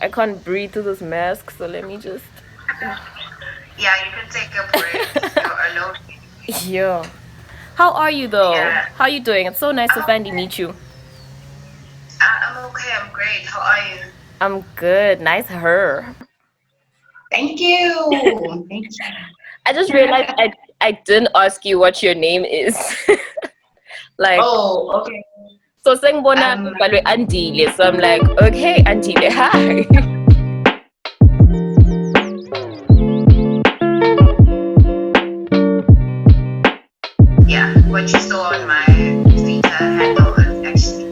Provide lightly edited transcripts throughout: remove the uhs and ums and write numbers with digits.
I can't breathe through this mask, so let me just. Yeah, you can take a break. You're alone. Yeah. How are you though? Yeah. How are you doing? It's so nice to I'm finally okay. meet you. I'm okay. I'm great. How are you? I'm good. Nice her. Thank you. Thank I just you. realized I didn't ask you what your name is. Like, Oh, okay. so sengbona Um, kubhalwe Andile. So I'm like, okay, Andile, hi. yeah, what you saw on my Twitter handle is actually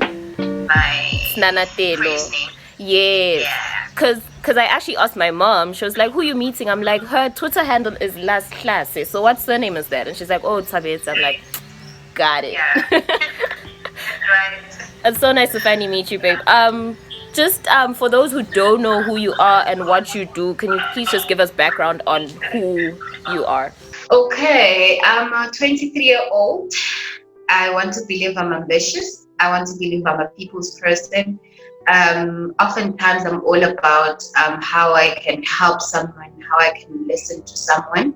my It's Nana first Telo. name. Yes. Yeah. Cause I actually asked my mom. She was like, "Who you meeting?" I'm like, "Her Twitter handle is Las Clase. So what surname is that?" And she's like, "Oh, Tsabedze." I'm like, "Got it." Yeah. That's right. It's so nice to finally meet you, babe. Just for those who don't know who you are and what you do, can you please just give us background on who you are? Okay, I'm a 23-year-old. I want to believe I'm ambitious. I want to believe I'm a people's person. Oftentimes, I'm all about how I can help someone, how I can listen to someone.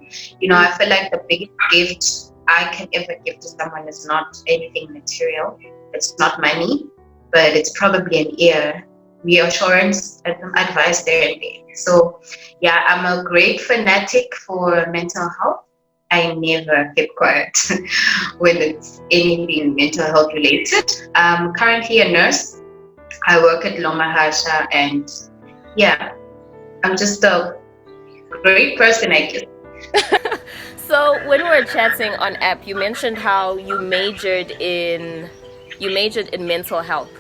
I feel like the biggest gift I can ever give to someone is not anything material. It's not money, but it's probably an ear, reassurance, and some advice there and there. So, yeah, I'm a great fanatic for mental health. I never keep quiet when it's anything mental health related. I'm currently a nurse. I work at Lomahasha, and yeah, I'm just a great person, I guess. So when we were chatting on app, you mentioned how you majored in mental health.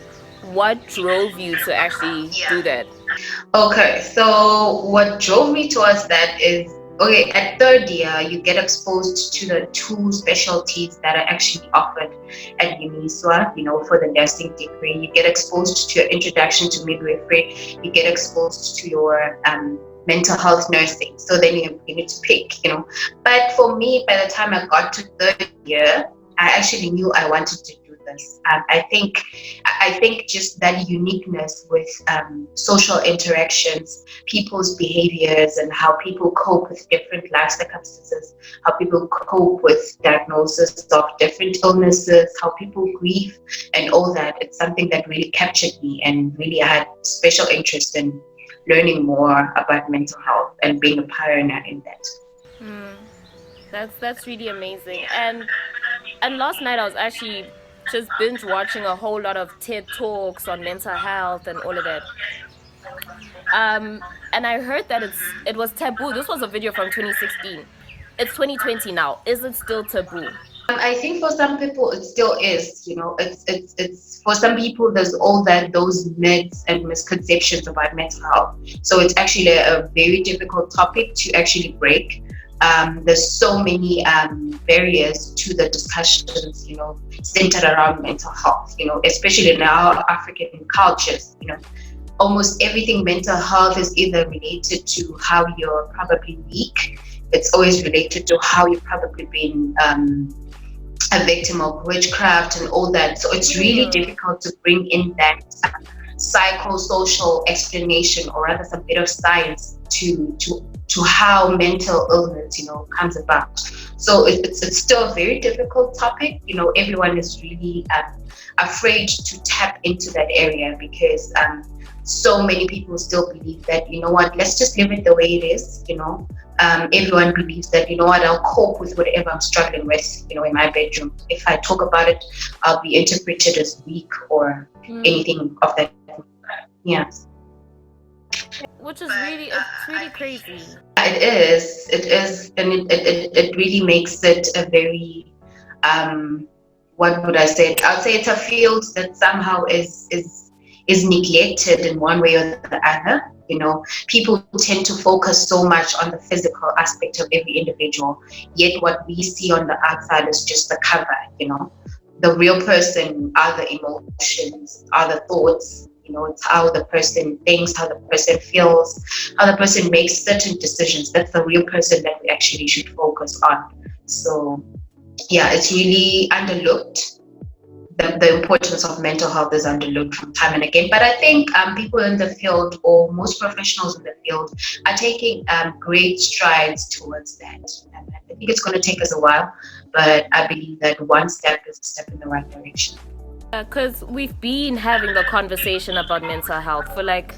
What drove you to actually Yeah. do that? Okay, so what drove me towards that is okay, at third year, you get exposed to the two specialties that are actually offered at UNISWA, for the nursing degree. You get exposed to your introduction to midwifery, you get exposed to your mental health nursing. So then you need to pick. But for me, by the time I got to third year, I actually knew I wanted to do this. I think just that uniqueness with social interactions, people's behaviors, and how people cope with different life circumstances, how people cope with diagnosis of different illnesses, how people grieve, and all that. It's something that really captured me, and really I had special interest in learning more about mental health and being a pioneer in that. Hmm. That's really amazing. And last night I was actually just binge watching a whole lot of TED talks on mental health and all of that. And I heard that it was taboo. This was a video from 2016. It's 2020 now. Is it still taboo? I think for some people it still is. It's for some people there's all that those myths and misconceptions about mental health. So it's actually a very difficult topic to actually break. There's so many barriers to the discussions, centered around mental health. Especially in our African cultures. Almost everything mental health is either related to how you're probably weak. It's always related to how you've probably been a victim of witchcraft and all that. So it's really difficult to bring in that psychosocial explanation, or rather some bit of science to how mental illness, comes about. So it's still a very difficult topic. Everyone is really afraid to tap into that area because so many people still believe that, what, let's just leave it the way it is. Everyone believes that, what, I'll cope with whatever I'm struggling with, in my bedroom. If I talk about it, I'll be interpreted as weak or anything of that. Yeah. Which is it's really crazy. It is. It is. And it really makes it a very, what would I say? I'd say it's a field that somehow is neglected in one way or the other. People tend to focus so much on the physical aspect of every individual, yet what we see on the outside is just the cover. The real person are the emotions, are the thoughts. It's how the person thinks, how the person feels, how the person makes certain decisions. That's the real person that we actually should focus on. So yeah, it's really underlooked, the importance of mental health is underlooked from time and again. But I think people in the field, or most professionals in the field, are taking great strides towards that. And I think it's going to take us a while, but I believe that one step is a step in the right direction. Because we've been having the conversation about mental health for like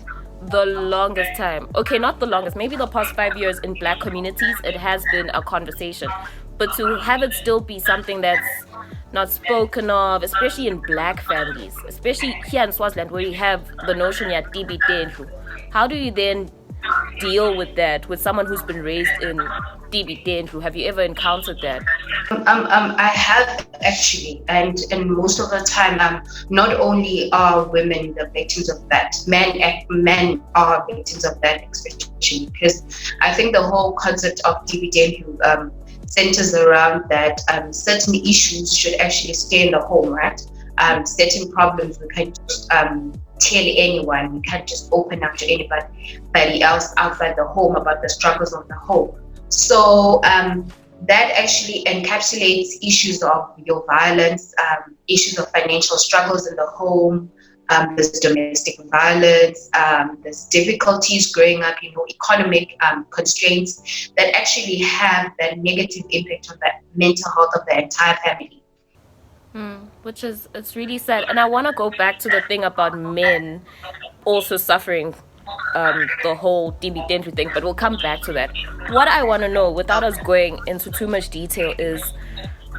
the longest time. Okay, not the longest, maybe the past 5 years in black communities, it has been a conversation. But to have it still be something that's not spoken of, especially in black families, especially here in Swaziland where you have the notion ya tibi tendlu. How do you then deal with that with someone who's been raised in tibi tendlu? Have you ever encountered that? I have actually, and most of the time, not only are women the victims of that, men are victims of that, especially because I think the whole concept of dividend centers around that certain issues should actually stay in the home, right? Certain problems we can't just tell anyone, we can't just open up to anybody else outside the home about the struggles of the home. So that actually encapsulates issues of your violence, issues of financial struggles in the home, there's domestic violence, there's difficulties growing up, economic constraints that actually have that negative impact on the mental health of the entire family. Which is, it's really sad. And I want to go back to the thing about men also suffering the whole DB Dentry thing, but we'll come back to that. What I want to know, without us going into too much detail, is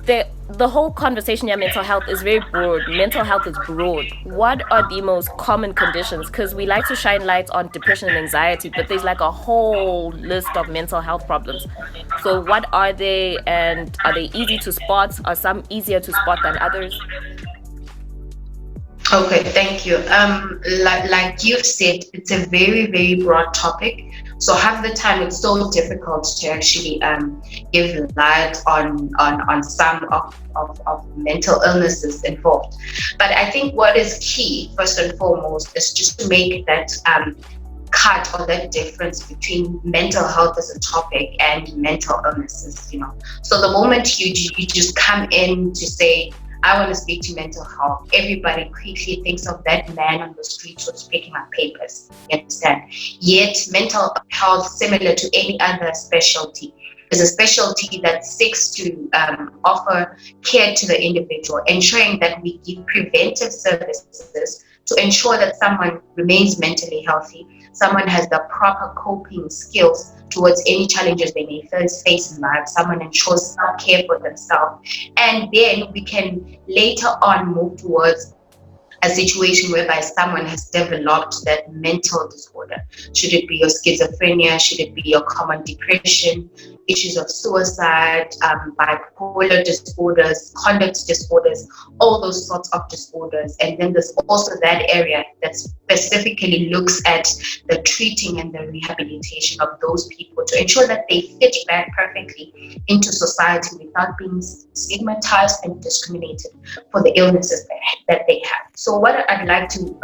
the whole conversation here, mental health is very broad. Mental health is broad. What are the most common conditions? Because we like to shine light on depression and anxiety, but there's like a whole list of mental health problems. So what are they, and are they easy to spot? Are some easier to spot than others? Okay, thank you. Like you've said, it's a very, very broad topic. So half the time it's so difficult to actually give light on some of mental illnesses involved. But I think what is key, first and foremost, is just to make that cut or that difference between mental health as a topic and mental illnesses. So the moment you just come in to say, I want to speak to mental health, everybody quickly thinks of that man on the street who's picking up papers. You understand? Yet mental health, similar to any other specialty, is a specialty that seeks to offer care to the individual, ensuring that we give preventive services to ensure that someone remains mentally healthy, someone has the proper coping skills towards any challenges they may face in life, someone ensures self-care for themselves, and then we can later on move towards a situation whereby someone has developed that mental disorder. Should it be your schizophrenia? Should it be your common depression? Issues of suicide, bipolar disorders, conduct disorders, all those sorts of disorders. And then there's also that area that specifically looks at the treating and the rehabilitation of those people to ensure that they fit back perfectly into society without being stigmatized and discriminated for the illnesses that they have. So what I'd like to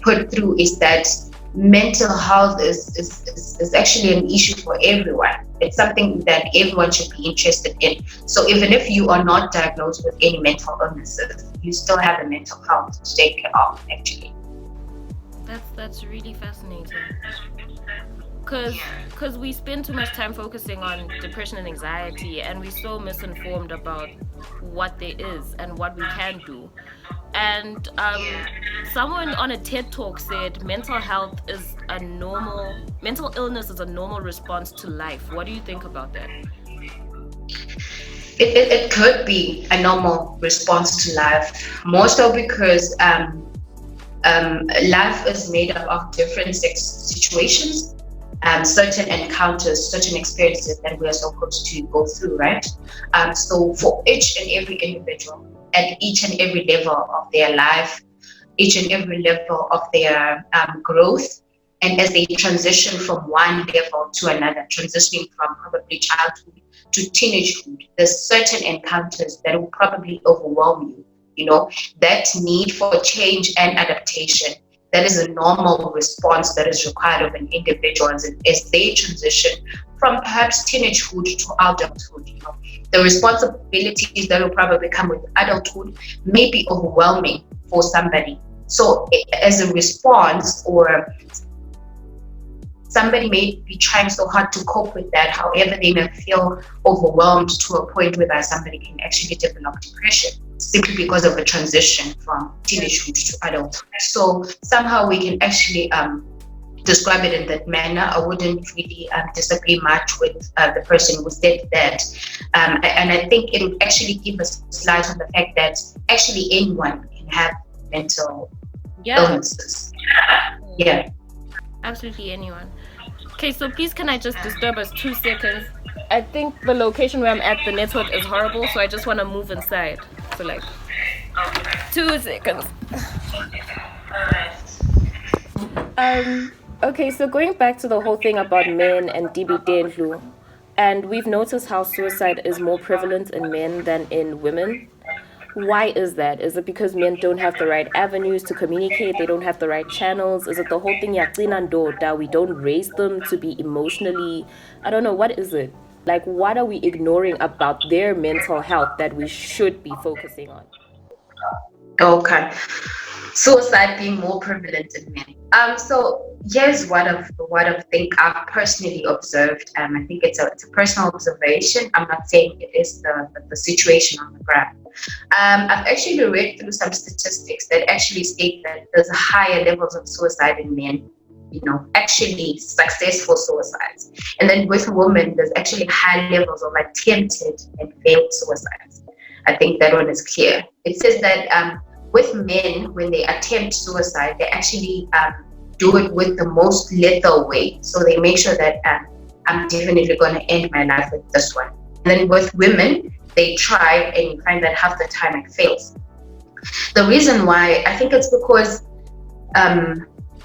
put through is that mental health is actually an issue for everyone. It's something that everyone should be interested in. So even if you are not diagnosed with any mental illnesses, you still have a mental health to take care of, actually. That's really fascinating. Because we spend too much time focusing on depression and anxiety, and we're so misinformed about what there is and what we can do. And someone on a TED Talk said mental illness is a normal response to life. What do you think about that? It could be a normal response to life, more so because life is made up of different situations, certain encounters, certain experiences that we are supposed to go through, right? So for each and every individual, at each and every level of their life, each and every level of their growth, and as they transition from one level to another, transitioning from probably childhood to teenagehood, there's certain encounters that will probably overwhelm you. That need for change and adaptation, that is a normal response that is required of an individual as they transition from perhaps teenagehood to adulthood. the responsibilities that will probably come with adulthood may be overwhelming for somebody. So as a response, or somebody may be trying so hard to cope with that, however they may feel overwhelmed to a point where somebody can actually develop depression simply because of a transition from teenagehood to adulthood. So somehow we can actually describe it in that manner. I wouldn't really disagree much with the person who said that. And I think it would actually give us light on the fact that actually anyone can have mental illnesses. Yeah. Absolutely anyone. Okay, so please can I just disturb us 2 seconds? I think the location where I'm at, the network is horrible, so I just want to move inside. So like 2 seconds. Okay, so going back to the whole thing about men and DB and we've noticed how suicide is more prevalent in men than in women. Why is that? Is it because men don't have the right avenues to communicate? They don't have the right channels? Is it the whole thing that we don't raise them to be emotionally? I don't know. What is it? Like, what are we ignoring about their mental health that we should be focusing on? Okay. Suicide being more prevalent in men. So here's what I think I've personally observed. I think it's a personal observation. I'm not saying it is the situation on the ground. I've actually read through some statistics that actually state that there's higher levels of suicide in men, actually successful suicides. And then with women, there's actually high levels of attempted and failed suicides. I think that one is clear. It says that with men, when they attempt suicide, they actually do it with the most lethal way. So they make sure that I'm definitely going to end my life with this one. And then with women, they try, and you find that half the time it fails. The reason why, I think it's because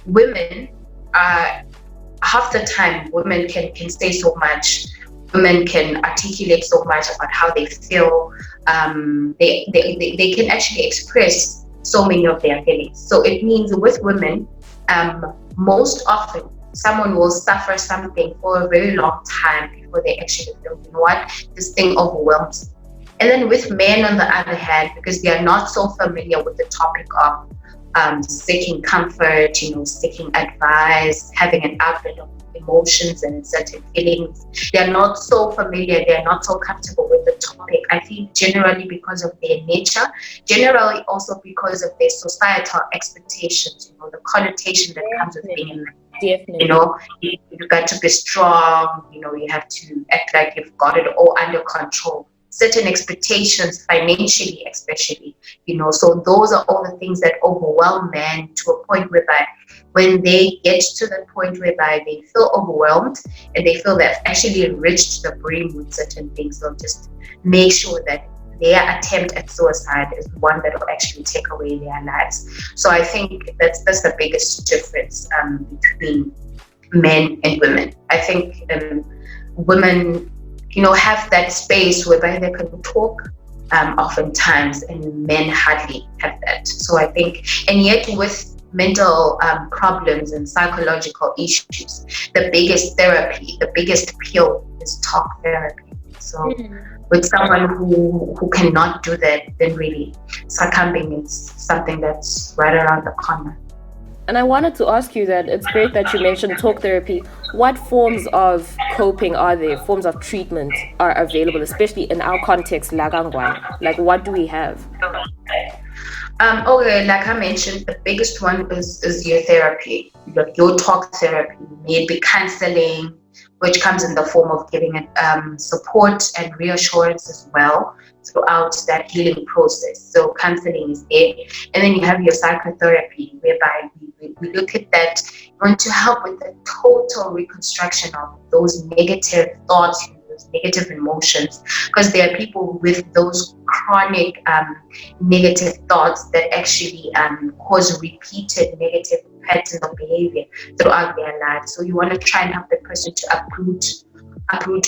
women are, half the time, women can say so much. Women can articulate so much about how they feel. They can actually express so many of their feelings. So it means with women, most often someone will suffer something for a very long time before they actually feel, this thing overwhelms. And then with men, on the other hand, because they are not so familiar with the topic of seeking comfort, seeking advice, having an outlet of emotions and certain feelings. They are not so familiar, they are not so comfortable with the topic. I think generally because of their nature, generally also because of their societal expectations, the connotation that comes with being a man. Definitely. You've got to be strong, you have to act like you've got it all under control. Certain expectations, financially especially, so those are all the things that overwhelm men to a point whereby when they get to the point whereby they feel overwhelmed and they feel they've actually reached the brim with certain things, they'll just make sure that their attempt at suicide is one that will actually take away their lives. So I think that's the biggest difference between men and women. I think women have that space whereby they can talk oftentimes, and men hardly have that. So I think, and yet with mental problems and psychological issues, the biggest therapy, the biggest pill is talk therapy. So with someone who cannot do that, then really succumbing is something that's right around the corner. And I wanted to ask you that it's great that you mentioned talk therapy. What forms of coping are there? Forms of treatment are available, especially in our context, Lagangwan? Like, what do we have? Okay, like I mentioned, the biggest one is your therapy, your talk therapy, maybe counseling, which comes in the form of giving support and reassurance as well throughout that healing process. So counseling is there. And then you have your psychotherapy, whereby we look at that. You want to help with the total reconstruction of those negative thoughts, those negative emotions, because there are people with those chronic negative thoughts that actually cause repeated negative patterns of behavior throughout their lives. So you want to try and help the person to uproot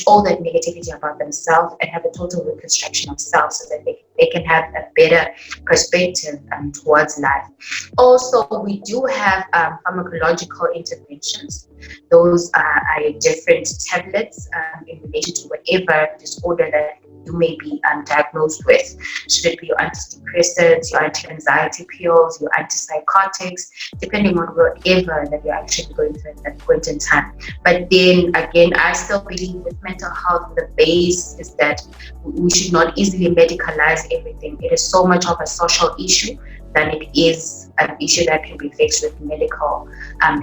all that negativity about themselves and have a total reconstruction of self, so that they can have a better perspective towards life. Also, we do have pharmacological interventions. Those are different tablets in relation to whatever disorder that you may be diagnosed with. Should it be your antidepressants, your anti-anxiety pills, your antipsychotics, depending on whatever that you're actually going through at that point in time. But then again, I still believe with mental health, the base is that we should not easily medicalize everything. It is so much of a social issue than it is an issue that can be fixed with medical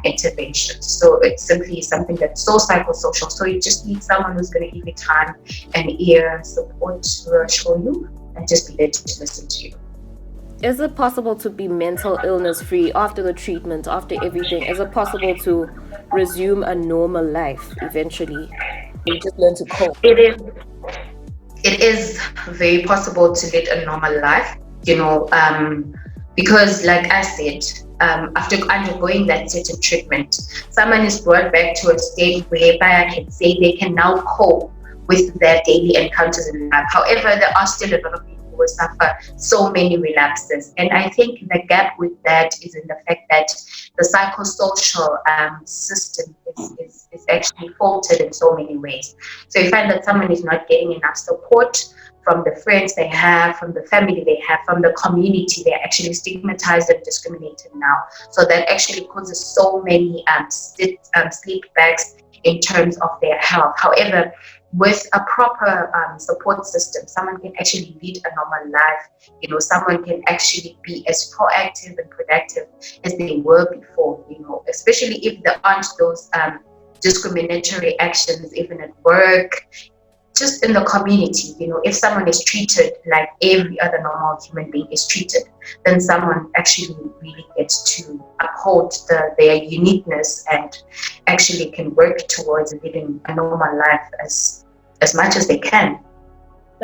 intervention. So it's simply something that's so psychosocial. So you just need someone who's going to give you time and ear, support, reassure you, and just be there to listen to you. Is it possible to be mental illness free after the treatment, after everything? Is it possible to resume a normal life eventually? You just learn to cope. It is very possible to lead a normal life, because like I said, after undergoing that certain treatment, someone is brought back to a state whereby I can say they can now cope with their daily encounters in life. However, there are still a lot of people who will suffer so many relapses. And I think the gap with that is in the fact that the psychosocial system is actually faulted in so many ways. So you find that someone is not getting enough support from the friends they have, from the family they have, from the community. They're actually stigmatized and discriminated now. So that actually causes so many sleep backs in terms of their health. However, with a proper support system, someone can actually lead a normal life. Someone can actually be as proactive and productive as they were before, especially if there aren't those discriminatory actions, even at work, just in the community. If someone is treated like every other normal human being is treated, then someone actually really gets to uphold their uniqueness and actually can work towards living a normal life as much as they can.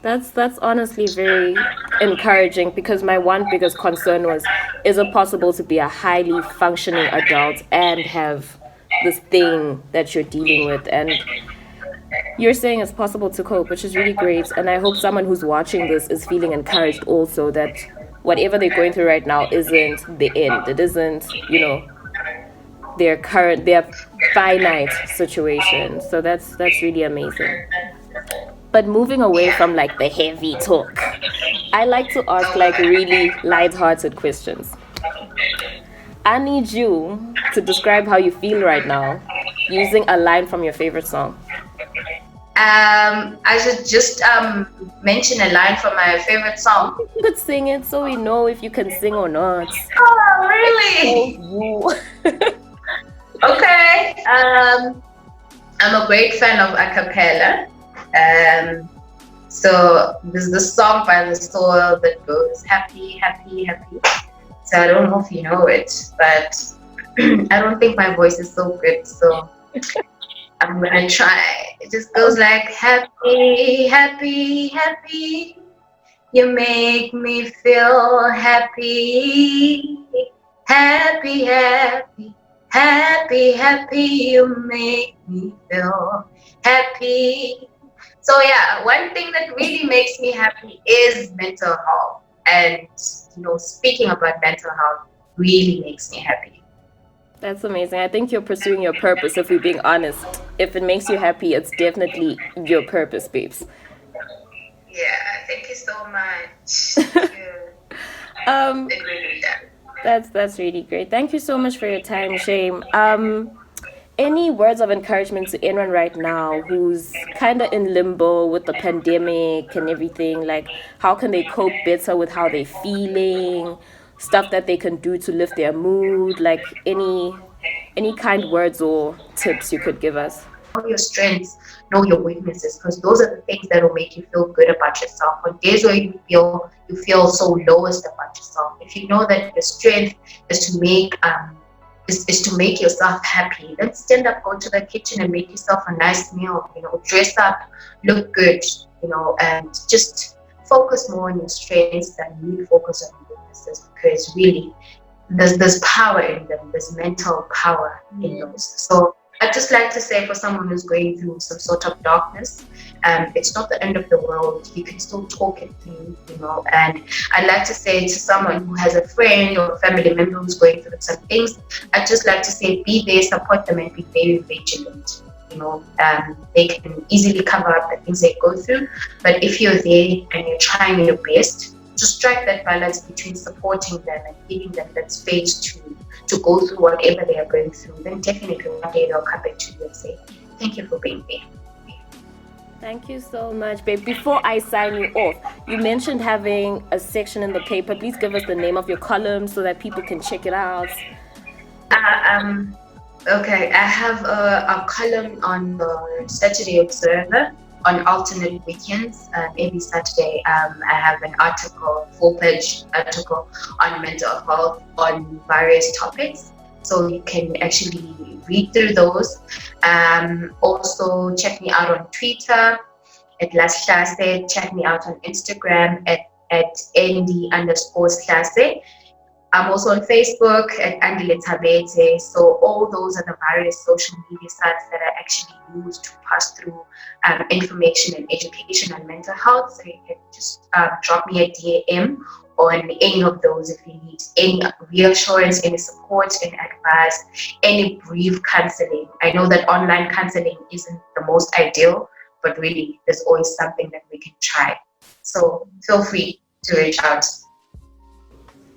That's honestly very encouraging, because my one biggest concern was, is it possible to be a highly functioning adult and have this thing that you're dealing with? And you're saying it's possible to cope, which is really great. And I hope someone who's watching this is feeling encouraged also, that whatever they're going through right now isn't the end. It isn't, their finite situation. So that's really amazing. But moving away from like the heavy talk, I like to ask like really light-hearted questions. I need you to describe how you feel right now using a line from your favorite song. I should just mention a line from my favorite song. You could sing it so we know if you can sing or not. Oh, really? Oh, okay. I'm a great fan of a cappella. So there's the song by The Soil that goes happy, happy, happy. So I don't know if you know it, but I don't think my voice is so good. So I'm gonna try. It just goes like happy, happy, happy. You make me feel happy, happy, happy, happy, happy. You make me feel happy. So yeah, one thing that really makes me happy is mental health. And speaking about mental health really makes me happy. that's amazing. I think you're pursuing your purpose, if we're being honest. If it makes you happy, it's definitely your purpose, babes. Yeah, thank you so much. It really does. That's really great. Thank you so much for your time, Shame. Any words of encouragement to anyone right now who's kind of in limbo with the pandemic and everything? Like, how can they cope better with how they're feeling? Stuff that they can do to lift their mood? Like, any kind words or tips you could give us? Know your strengths, know your weaknesses, because those are the things that will make you feel good about yourself. On days where you feel so lowest about yourself, if you know that your strength is to make is to make yourself happy, then stand up, go to the kitchen and make yourself a nice meal, dress up, look good, and just focus more on your strengths than you focus on your weaknesses, because really there's power in them, there's mental power in those. So I'd just like to say, for someone who's going through some sort of darkness, it's not the end of the world. You can still talk it through, And I'd like to say to someone who has a friend or a family member who's going through some things, I'd just like to say, be there, support them, and be very vigilant. they can easily cover up the things they go through. But if you're there and you're trying your best to strike that balance between supporting them and giving them that space to go through whatever they are going through, then definitely one day they'll come back to you and say, thank you for being there. Thank you so much, babe. Before I sign you off, you mentioned having a section in the paper. Please give us the name of your column so that people can check it out. Okay, I have a column on the Saturday Observer on alternate weekends. Every Saturday, I have an article, 4-page article on mental health on various topics. So you can actually read through those. Also, check me out on Twitter at Las Clase. Check me out on Instagram at nd_clase. I'm also on Facebook at Andile Tsabedze. So all those are the various social media sites that I actually use to pass through information and education on mental health. So you can just drop me a DM on any of those if you need any reassurance, any support, any advice, any brief counseling. I know that online counseling isn't the most ideal, but really there's always something that we can try. So feel free to reach out.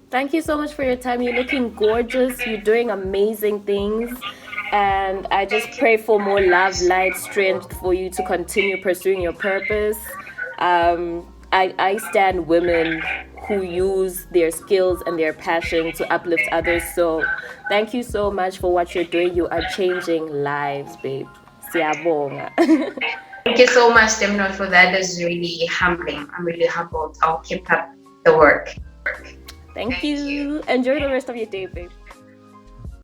Thank you so much for your time. You're looking gorgeous. You're doing amazing things. And I just pray for more love, light, strength for you to continue pursuing your purpose. I stand women who use their skills and their passion to uplift others. So thank you so much for what you're doing. You are changing lives, babe. Siyabonga. Thank you so much, Demno, for that. That's really humbling. I'm really humbled. I'll keep up the work. Thank you. Enjoy the rest of your day, babe.